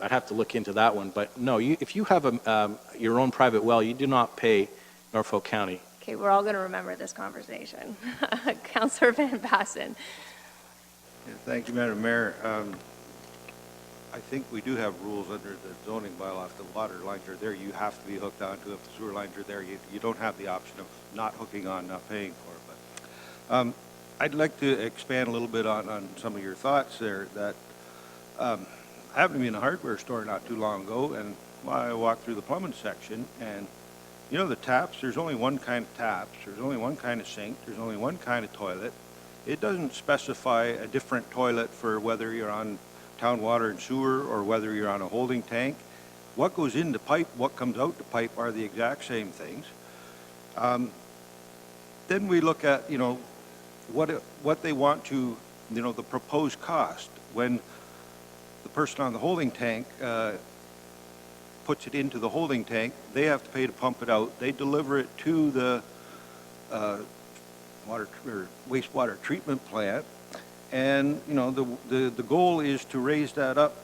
I'd have to look into that one. But no, if you have your own private well, you do not pay Norfolk County. Okay, we're all going to remember this conversation. Councillor Van Bassen. Yeah, thank you, Madam Mayor. I think we do have rules under the zoning bylaw. If the water lines are there, you have to be hooked onto. If the sewer lines are there, you don't have the option of not hooking on, not paying for it. But I'd like to expand a little bit on some of your thoughts there. That I happened to be in a hardware store not too long ago, and I walked through the plumbing section, and you know the taps, there's only one kind of taps, there's only one kind of sink, there's only one kind of toilet. It doesn't specify a different toilet for whether you're on town water and sewer or whether you're on a holding tank. What goes into pipe, what comes out the pipe are the exact same things. Then we look at, you know, what they want to, you know, the proposed cost. When the person on the holding tank puts it into the holding tank, they have to pay to pump it out. They deliver it to the water or wastewater treatment plant, and you know the goal is to raise that up.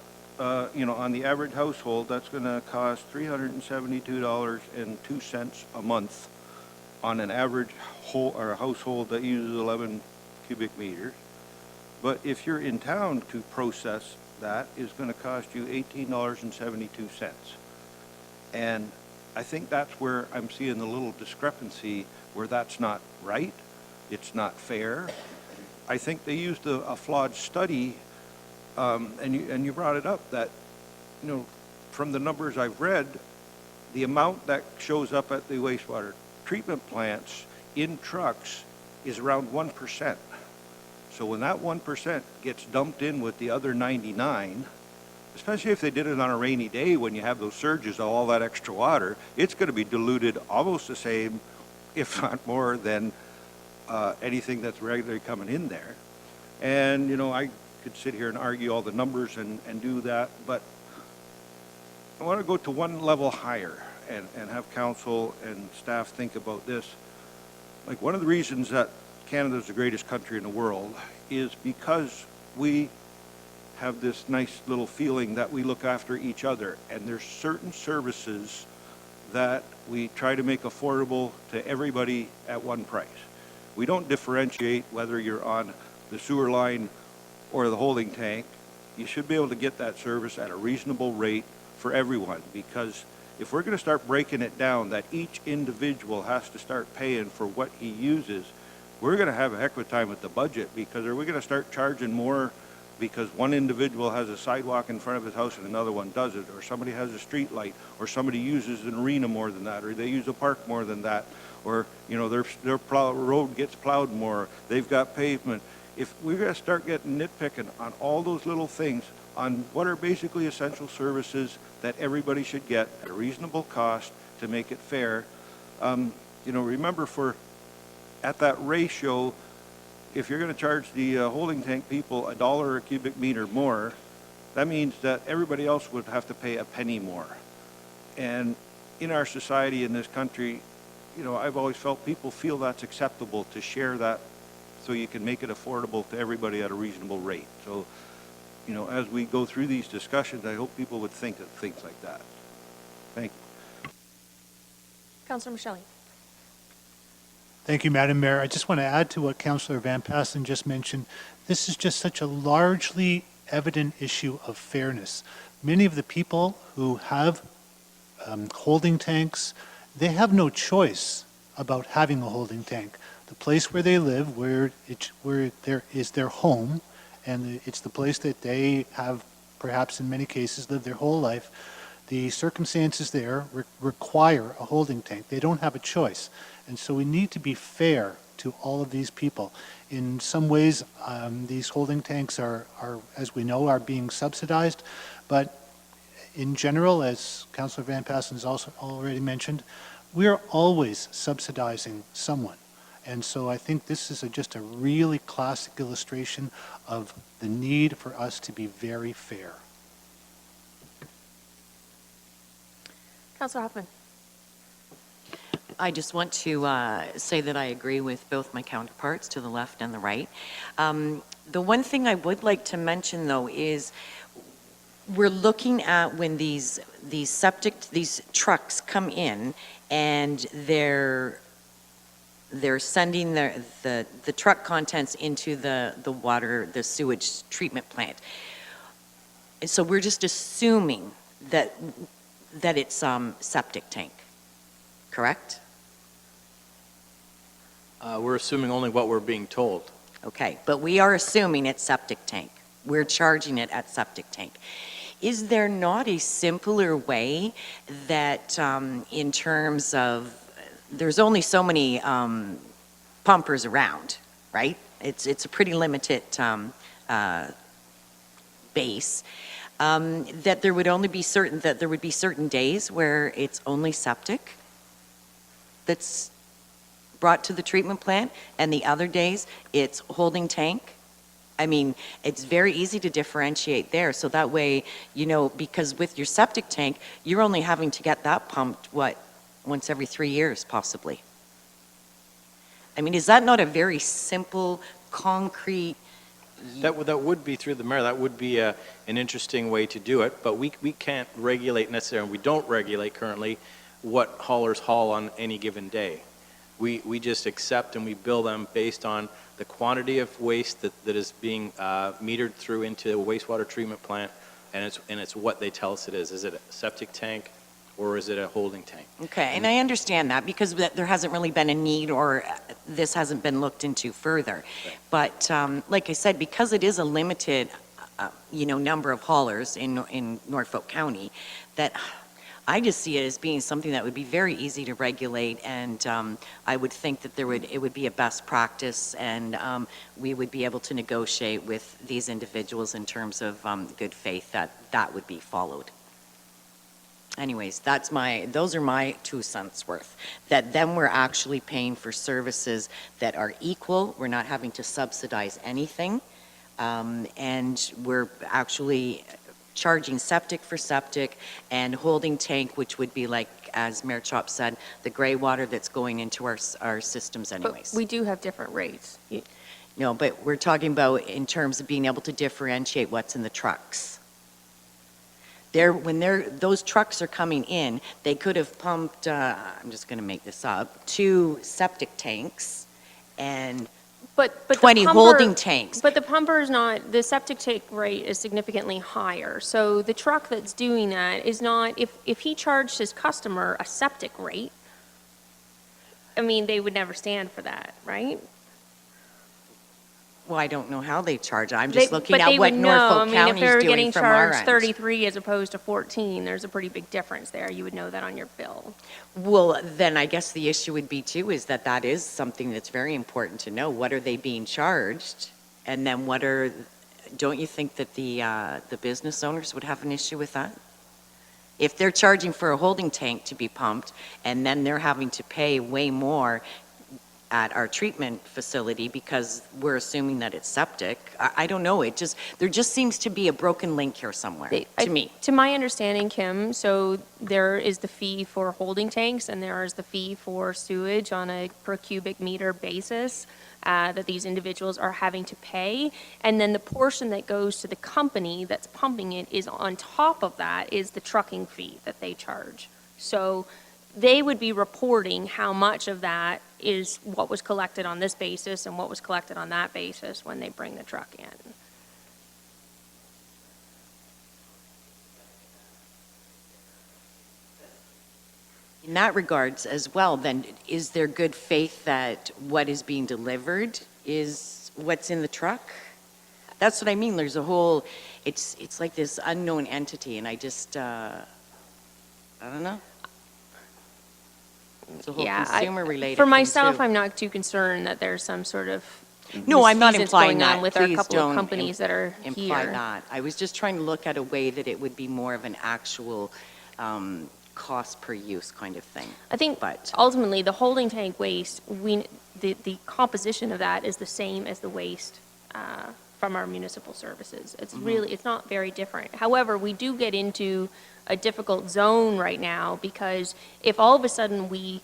You know, on the average household, that's going to cost $372.02 a month on an average household that uses 11 cubic meters. But if you're in town to process that, is going to cost you $18.72. And I think that's where I'm seeing the little discrepancy, where that's not right, it's not fair. I think they used a flawed study, and you brought it up, that, you know, from the numbers I've read, the amount that shows up at the wastewater treatment plants in trucks is around 1%. So when that 1% gets dumped in with the other 99, especially if they did it on a rainy day when you have those surges of all that extra water, it's going to be diluted almost the same, if not more, than anything that's regularly coming in there. And, you know, I could sit here and argue all the numbers and do that, but I want to go to one level higher and have council and staff think about this. Like, one of the reasons that Canada is the greatest country in the world is because we have this nice little feeling that we look after each other, and there's certain services that we try to make affordable to everybody at one price. We don't differentiate whether you're on the sewer line or the holding tank. You should be able to get that service at a reasonable rate for everyone, because if we're going to start breaking it down that each individual has to start paying for what he uses, we're going to have a heck of a time with the budget, because are we going to start charging more because one individual has a sidewalk in front of his house and another one doesn't, or somebody has a street light, or somebody uses an arena more than that, or they use a park more than that, or, you know, their road gets plowed more, they've got pavement. If we're going to start getting nitpicking on all those little things, on what are basically essential services that everybody should get at a reasonable cost to make it fair, you know, remember, at that ratio, if you're going to charge the holding tank people $1 a cubic meter more, that means that everybody else would have to pay a penny more. And in our society, in this country, you know, I've always felt people feel that's acceptable to share that, so you can make it affordable to everybody at a reasonable rate. So, you know, as we go through these discussions, I hope people would think of things like that. Thank you. Councillor Michelli. Thank you, Madam Mayor. I just want to add to what Councillor Van Bassen just mentioned. This is just such a largely evident issue of fairness. Many of the people who have holding tanks, they have no choice about having a holding tank. The place where they live, where there is their home, and it's the place that they have, perhaps in many cases, lived their whole life, the circumstances there require a holding tank. They don't have a choice. And so we need to be fair to all of these people. In some ways, these holding tanks are, as we know, are being subsidized, but in general, as Councillor Van Bassen has also already mentioned, we are always subsidizing someone. And so I think this is just a really classic illustration of the need for us to be very fair. Councillor Hoffman. I just want to say that I agree with both my counterparts to the left and the right. The one thing I would like to mention, though, is we're looking at when these trucks come in and they're sending the truck contents into the water, the sewage treatment plant. And so we're just assuming that it's septic tank, correct? We're assuming only what we're being told. Okay, but we are assuming it's septic tank. We're charging it at septic tank. Is there not a simpler way that, in terms of, there's only so many pumpers around, right? It's a pretty limited base. That there would be certain days where it's only septic that's brought to the treatment plant, and the other days it's holding tank. I mean, it's very easy to differentiate there, so that way, you know, because with your septic tank, you're only having to get that pumped, once every 3 years, possibly. I mean, is that not a very simple, concrete? That would be through the mayor, that would be an interesting way to do it, but we can't regulate necessarily, and we don't regulate currently what haulers haul on any given day. We just accept and we bill them based on the quantity of waste that is being metered through into a wastewater treatment plant, and it's what they tell us it is. Is it a septic tank or is it a holding tank? Okay, and I understand that because there hasn't really been a need, or this hasn't been looked into further. Okay. But like I said, because it is a limited, number of haulers in Norfolk County, that I just see it as being something that would be very easy to regulate, and I would think that it would be a best practice, and we would be able to negotiate with these individuals in terms of good faith that would be followed. Anyways, those are my 2 cents worth. That then we're actually paying for services that are equal. We're not having to subsidize anything, and we're actually charging septic for septic and holding tank, which would be like, as Mayor Chop said, the gray water that's going into our systems anyways. But we do have different rates. No, but we're talking about in terms of being able to differentiate what's in the trucks. When those trucks are coming in, they could have pumped, I'm just going to make this up, 2 septic tanks and But 20 holding tanks. But the pumper is not, the septic tank rate is significantly higher. So the truck that's doing that is not, if he charged his customer a septic rate, I mean, they would never stand for that, right? Well, I don't know how they charge. I'm just looking But at they what would know. I Norfolk mean, County's if they're doing getting from our charged end. 33 as opposed to 14, there's a pretty big difference there. You would know that on your bill. Well, then I guess the issue would be too, is that is something that's very important to know. What are they being charged? And then don't you think that the business owners would have an issue with that? If they're charging for a holding tank to be pumped, and then they're having to pay way more at our treatment facility because we're assuming that it's septic, I don't know, there just seems to be a broken link here somewhere, to me. To my understanding, Kim, so there is the fee for holding tanks and there is the fee for sewage on a per cubic meter basis that these individuals are having to pay. And then the portion that goes to the company that's pumping it is on top of that is the trucking fee that they charge. So they would be reporting how much of that is what was collected on this basis and what was collected on that basis when they bring the truck in. In that regards as well, then, is there good faith that what is being delivered is what's in the truck? That's what I mean. There's a whole, it's like this unknown entity, and I just, I don't know. It's a whole consumer-related For thing, myself, too. I'm not too concerned that there's some sort of No, I'm not misfeasance implying going on that. with our Please couple of don't companies that are imply here. that. I was just trying to look at a way that it would be more of an actual cost per use kind of thing. I think But- ultimately, the holding tank waste, the composition of that is the same as the waste from our municipal services. It's really, it's not very different. However, we do get into a difficult zone right now because if all of a sudden we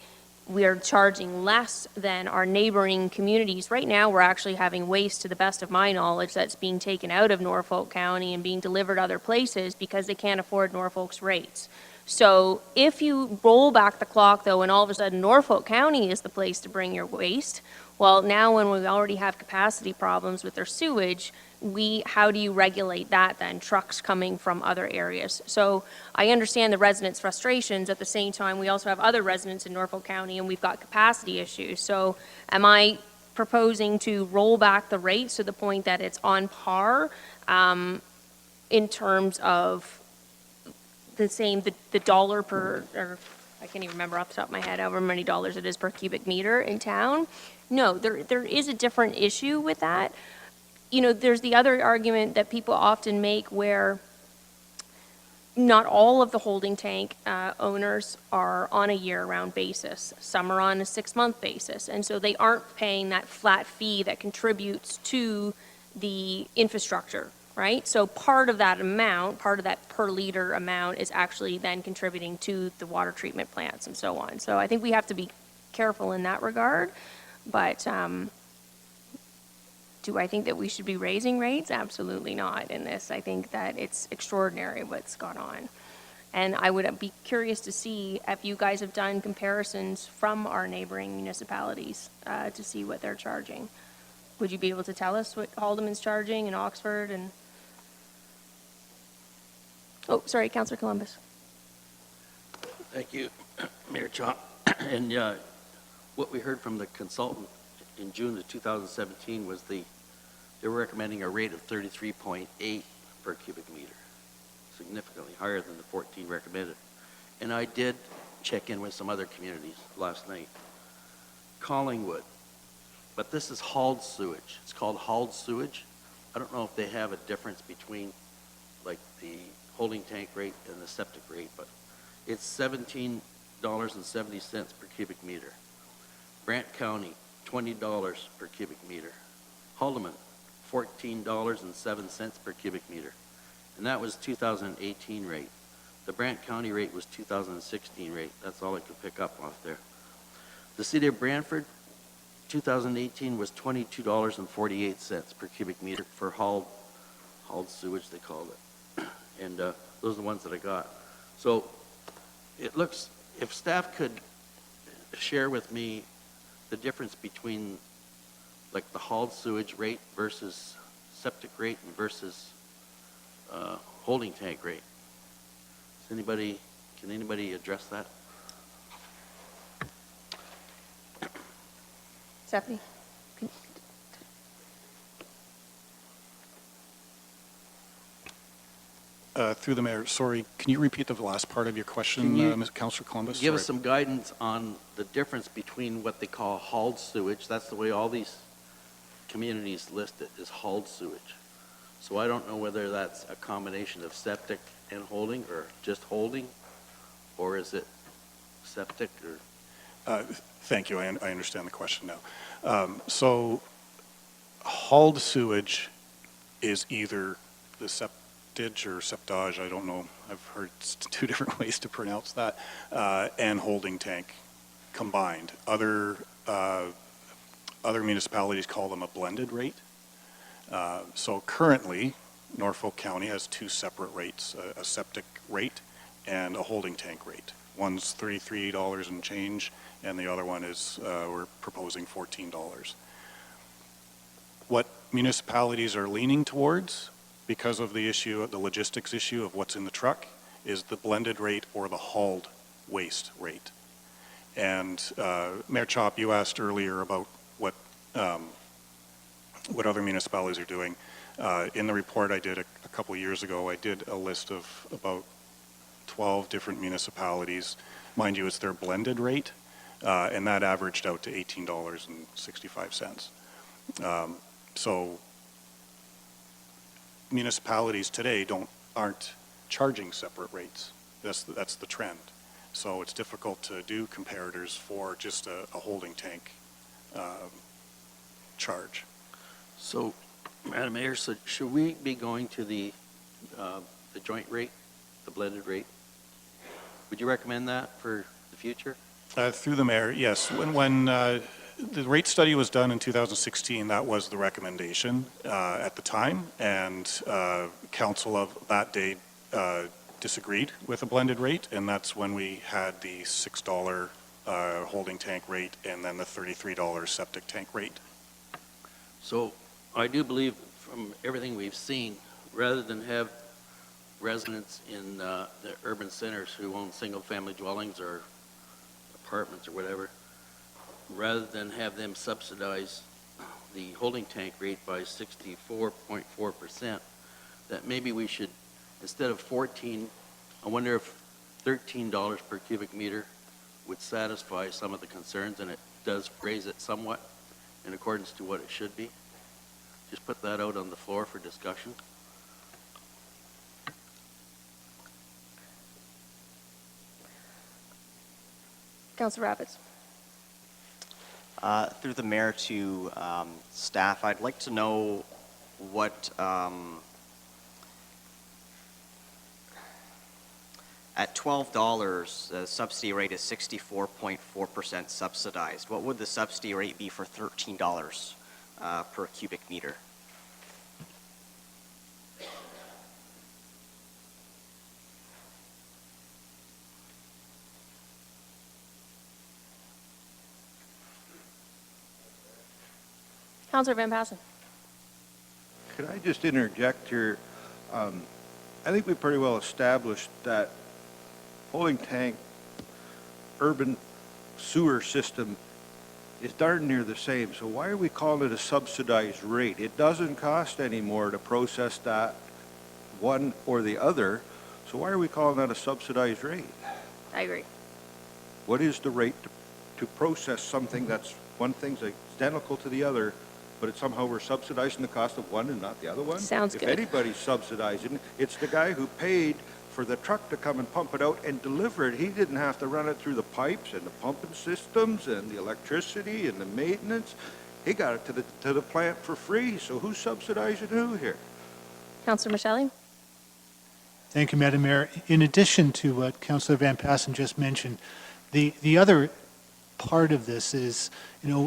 we are charging less than our neighboring communities. Right now, we're actually having waste, to the best of my knowledge, that's being taken out of Norfolk County and being delivered other places because they can't afford Norfolk's rates. So if you roll back the clock, though, and all of a sudden Norfolk County is the place to bring your waste, well, now when we already have capacity problems with their sewage, how do you regulate that then? Trucks coming from other areas. So I understand the residents' frustrations. At the same time, we also have other residents in Norfolk County, and we've got capacity issues. So am I proposing to roll back the rates to the point that it's on par in terms of the dollar per, or I can't even remember off the top of my head, however many dollars it is per cubic meter in town? No, there is a different issue with that. You know, there's the other argument that people often make where not all of the holding tank owners are on a year-round basis. Some are on a 6-month basis, and so they aren't paying that flat fee that contributes to the infrastructure, right? So part of that amount, part of that per liter amount is actually then contributing to the water treatment plants and so on. So I think we have to be careful in that regard, but do I think that we should be raising rates? Absolutely not in this. I think that it's extraordinary what's gone on. And I would be curious to see if you guys have done comparisons from our neighboring municipalities to see what they're charging. Would you be able to tell us what Haldeman's charging in Oxford and? Oh, sorry, Councillor Columbus. Thank you, Mayor Chop. And what we heard from the consultant in June of 2017 was they were recommending a rate of 33.8 per cubic meter, significantly higher than the 14 recommended. And I did check in with some other communities last night. Collingwood, but this is hauled sewage. It's called hauled sewage. I don't know if they have a difference between like the holding tank rate and the septic rate, but it's $17.70 per cubic meter. Brant County, $20 per cubic meter. Haldeman, $14.07 per cubic meter. And that was 2018 rate. The Brant County rate was 2016 rate. That's all I could pick up off there. The city of Brantford, 2018 was $22.48 per cubic meter for hauled sewage, they called it. And those are the ones that I got. So it looks, if staff could share with me the difference between like the hauled sewage rate versus septic rate and versus holding tank rate. Can anybody address that? Stephanie? Through the mayor, sorry, can you repeat the last part of your question, Mr. Councillor Columbus? Give us Sorry. some guidance on the difference between what they call hauled sewage. That's the way all these communities list it, is hauled sewage. So I don't know whether that's a combination of septic and holding, or just holding, or is it septic, or? Thank you, I understand the question now. So hauled sewage is either the septage or septage, I don't know, I've heard two different ways to pronounce that, and holding tank combined. Other municipalities call them a blended rate. So currently, Norfolk County has two separate rates, a septic rate and a holding tank rate. One's $33 and change, and the other one is, we're proposing $14. What municipalities are leaning towards, because of the issue, the logistics issue of what's in the truck, is the blended rate or the hauled waste rate. And Mayor Chop, you asked earlier about what other municipalities are doing. In the report I did a couple of years ago, I did a list of about 12 different municipalities. Mind you, it's their blended rate, and that averaged out to $18.65. So municipalities today aren't charging separate rates. That's the trend. So it's difficult to do comparators for just a holding tank charge. So, Madam Mayor, so should we be going to the joint rate, the blended rate? Would you recommend that for the future? Through the mayor, yes. When the rate study was done in 2016, that was the recommendation at the time, and council of that day disagreed with a blended rate, and that's when we had the $6 holding tank rate and then the $33 septic tank rate. So I do believe from everything we've seen, rather than have residents in the urban centers who own single-family dwellings or apartments or whatever, rather than have them subsidize the holding tank rate by 64.4%, that maybe we should, instead of 14, I wonder if $13 per cubic meter would satisfy some of the concerns, and it does raise it somewhat in accordance to what it should be. Just put that out on the floor for discussion. Councilor Rapids. Through the mayor to staff, I'd like to know what, at $12, the subsidy rate is 64.4% subsidized. What would the subsidy rate be for $13 per cubic meter? Councilor Van Passen. Could I just interject here? I think we pretty well established that holding tank urban sewer system is darn near the same. So why are we calling it a subsidized rate? It doesn't cost any more to process that one or the other. So why are we calling that a subsidized rate? I agree. What is the rate to process something that's one thing's identical to the other, but it's somehow we're subsidizing the cost of one and not the other one? Sounds If good. anybody's subsidizing, it's the guy who paid for the truck to come and pump it out and deliver it. He didn't have to run it through the pipes and the pumping systems and the electricity and the maintenance. He got it to the plant for free. So who's subsidizing who here? Councilor Michele. Thank you, Madam Mayor. In addition to what Councillor Van Passen just mentioned, the other part of this is,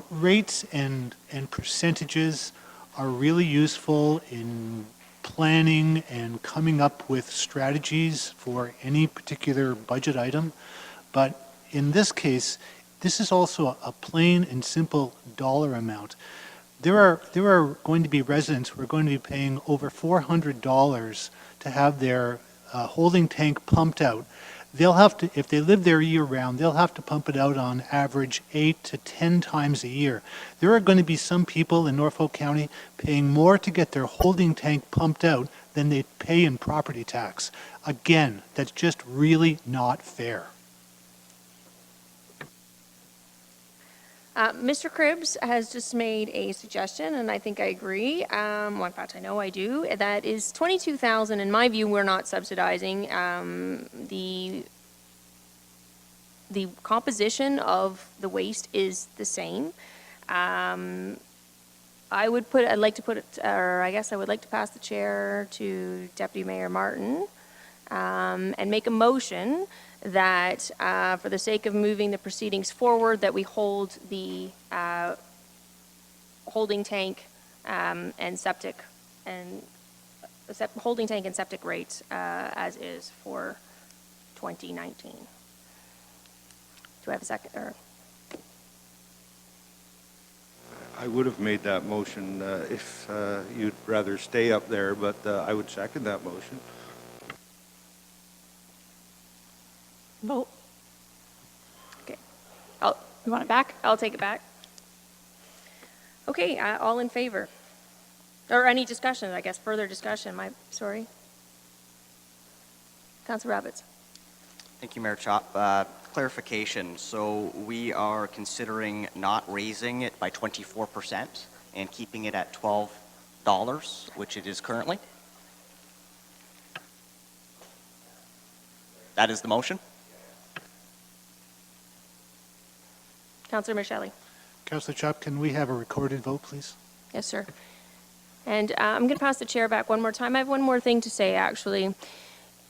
rates and percentages are really useful in planning and coming up with strategies for any particular budget item. But in this case, this is also a plain and simple dollar amount. There are going to be residents who are going to be paying over $400 to have their holding tank pumped out. They'll have to, if they live there year round, they'll have to pump it out on average 8 to 10 times a year. There are going to be some people in Norfolk County paying more to get their holding tank pumped out than they pay in property tax. Again, that's just really not fair. Mr. Cribbs has just made a suggestion, and I think I agree. Well, in fact, I know I do. That is $22,000. In my view, we're not subsidizing. The composition of the waste is the same. I'd like to put it, or I guess I would like to pass the chair to Deputy Mayor Martin and make a motion that for the sake of moving the proceedings forward, that we hold the holding tank and septic rates as is for 2019. Do I have a second? Or I would have made that motion if you'd rather stay up there, but I would second that motion. vote? Okay. You want it back? I'll take it back. Okay, all in favor? Or any discussion, I guess, further discussion, sorry. Councilor Rabbits. Thank you, Mayor Chop. Clarification, so we are considering not raising it by 24% and keeping it at $12, which it is currently? That is the motion? Councilor Michele. Councillor Chop, can we have a recorded vote, please? Yes, sir. And I'm going to pass the chair back one more time. I have one more thing to say, actually.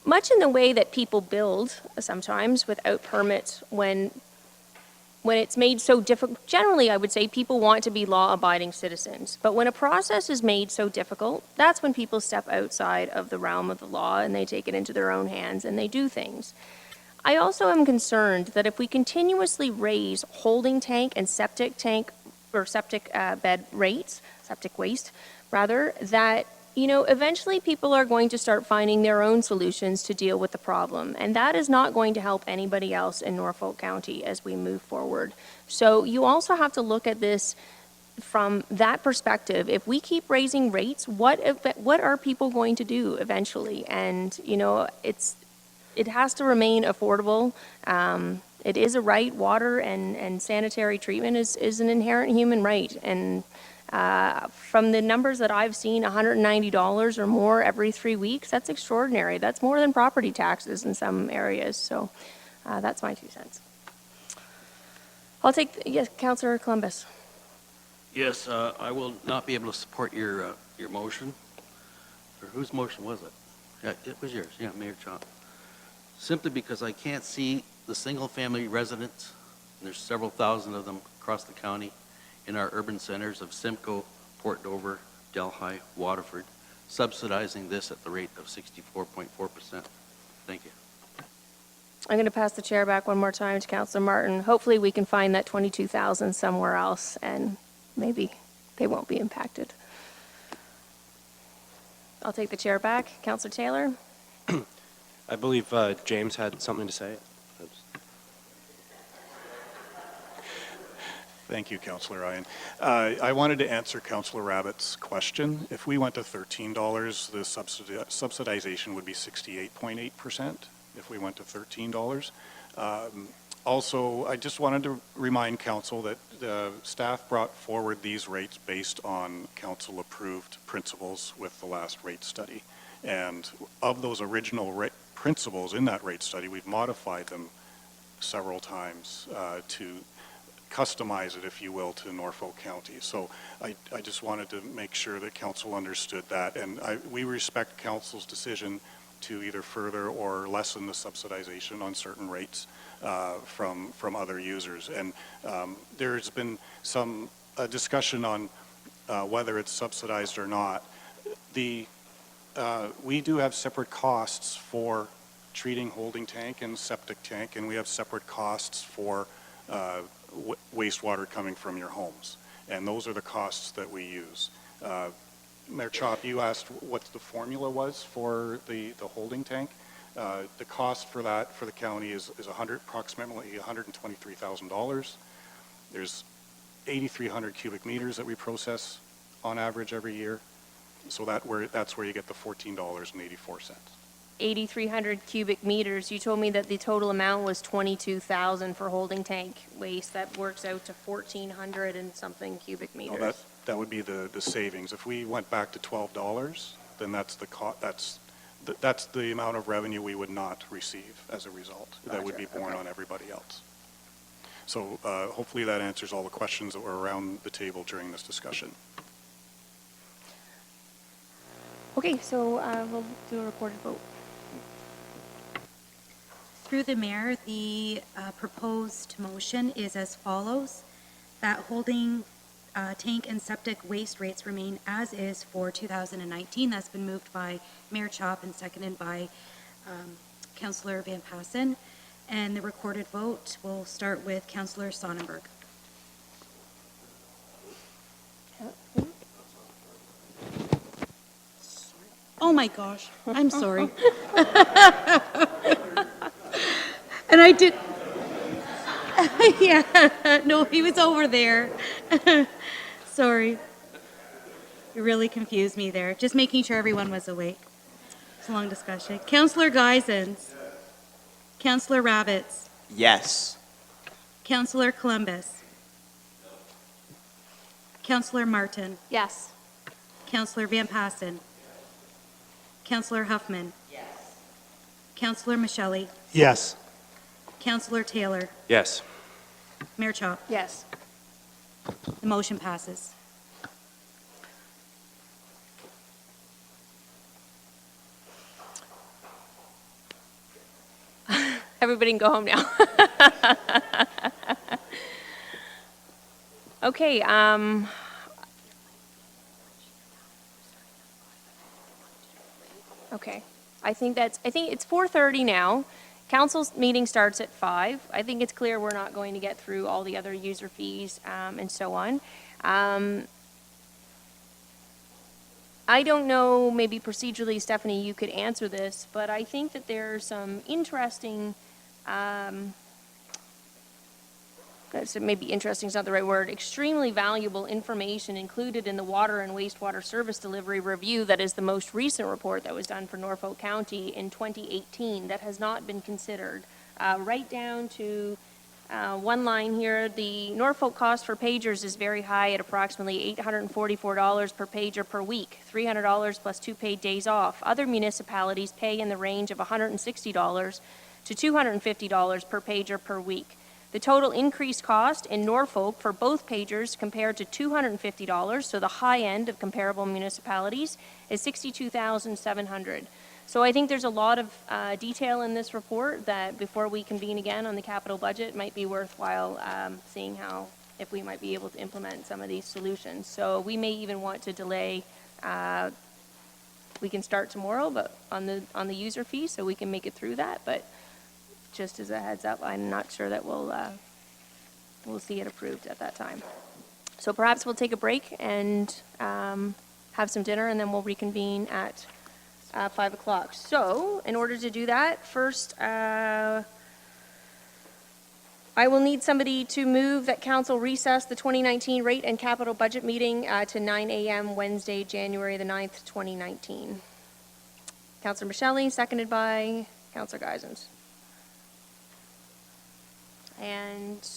Much in the way that people build sometimes without permits when when it's made so difficult, generally, I would say people want to be law-abiding citizens. But when a process is made so difficult, that's when people step outside of the realm of the law and they take it into their own hands and they do things. I also am concerned that if we continuously raise holding tank and septic tank or septic bed rates, septic waste, rather, that eventually people are going to start finding their own solutions to deal with the problem. And that is not going to help anybody else in Norfolk County as we move forward. So you also have to look at this from that perspective. If we keep raising rates, what are people going to do eventually? And, it has to remain affordable. It is a right. Water and sanitary treatment is an inherent human right. And from the numbers that I've seen, $190 or more every 3 weeks, that's extraordinary. That's more than property taxes in some areas. So that's my 2 cents. I'll take, yes, Councillor Columbus. Yes, I will not be able to support your motion. Or whose motion was it? Yeah, it was yours, yeah, Mayor Chop. Simply because I can't see the single-family residents, and there's several thousand of them across the county, in our urban centers of Simcoe, Port Dover, Delhi, Waterford, subsidizing this at the rate of 64.4%. Thank you. I'm going to pass the chair back one more time to Councillor Martin. Hopefully we can find that 22,000 somewhere else and maybe they won't be impacted. I'll take the chair back. Councillor Taylor? I believe James had something to say. Thank you, Councillor Ryan. I wanted to answer Councillor Rabbitt's question. If we went to $13, the subsidization would be 68.8%. If we went to $13. Also, I just wanted to remind Council that staff brought forward these rates based on Council-approved principles with the last rate study. And of those original principles in that rate study, we've modified them several times to customize it, if you will, to Norfolk County. So I just wanted to make sure that Council understood that. And we respect Council's decision to either further or lessen the subsidization on certain rates from other users. And there's been some discussion on whether it's subsidized or not. We do have separate costs for treating holding tank and septic tank, and we have separate costs for wastewater coming from your homes. And those are the costs that we use. Mayor Chop, you asked what the formula was for the holding tank. The cost for that for the county is approximately $123,000. There's 8,300 cubic meters that we process on average every year. So that's where you get the $14.84. 8,300 cubic meters. You told me that the total amount was 22,000 for holding tank waste. That works out to 1,400 and something cubic meters. No, that would be the savings. If we went back to $12, then that's the amount of revenue we would not receive as a result. Gotcha. That would be borne on everybody else. So hopefully that answers all the questions that were around the table during this discussion. Okay, so we'll do a recorded vote. Through the mayor, the proposed motion is as follows: that holding tank and septic waste rates remain as is for 2019. That's been moved by Mayor Chop and seconded by Councillor Van Passen. And the recorded vote will start with Councillor Sonnenberg. Oh my gosh, I'm sorry. And I did, yeah, no, he was over there. Sorry. You really confused me there. Just making sure everyone was awake. It's a long discussion. Councillor Geisens. Councillor Rabbits. Yes. Councillor Columbus. Councillor Martin. Yes. Councillor Van Passen. Councillor Huffman. Yes. Councillor Michele. Yes. Councillor Taylor. Yes. Mayor Chop. Yes. The motion passes. Everybody can go home now. Okay, okay. I think it's 4:30 now. Council's meeting starts at 5. I think it's clear we're not going to get through all the other user fees, and so on. I don't know, maybe procedurally, Stephanie, you could answer this, but I think that there's some interesting, maybe interesting is not the right word, extremely valuable information included in the water and wastewater service delivery review that is the most recent report that was done for Norfolk County in 2018 that has not been considered. Right down to one line here, the Norfolk cost for pagers is very high at approximately $844 per pager per week, $300 plus 2 paid days off. Other municipalities pay in the range of $160 to $250 per pager per week. The total increased cost in Norfolk for both pagers compared to $250, so the high end of comparable municipalities, is $62,700. So I think there's a lot of detail in this report that before we convene again on the capital budget might be worthwhile seeing how, if we might be able to implement some of these solutions. So we may even want to delay, we can start tomorrow, but on the user fee, so we can make it through that. But just as a heads up, I'm not sure that we'll see it approved at that time. So perhaps we'll take a break and have some dinner, and then we'll reconvene at 5 o'clock. So in order to do that, first, I will need somebody to move that council recess the 2019 rate and capital budget meeting to 9 a.m. Wednesday, January the 9th, 2019. Councillor Michelli, seconded by Councillor Geisens. And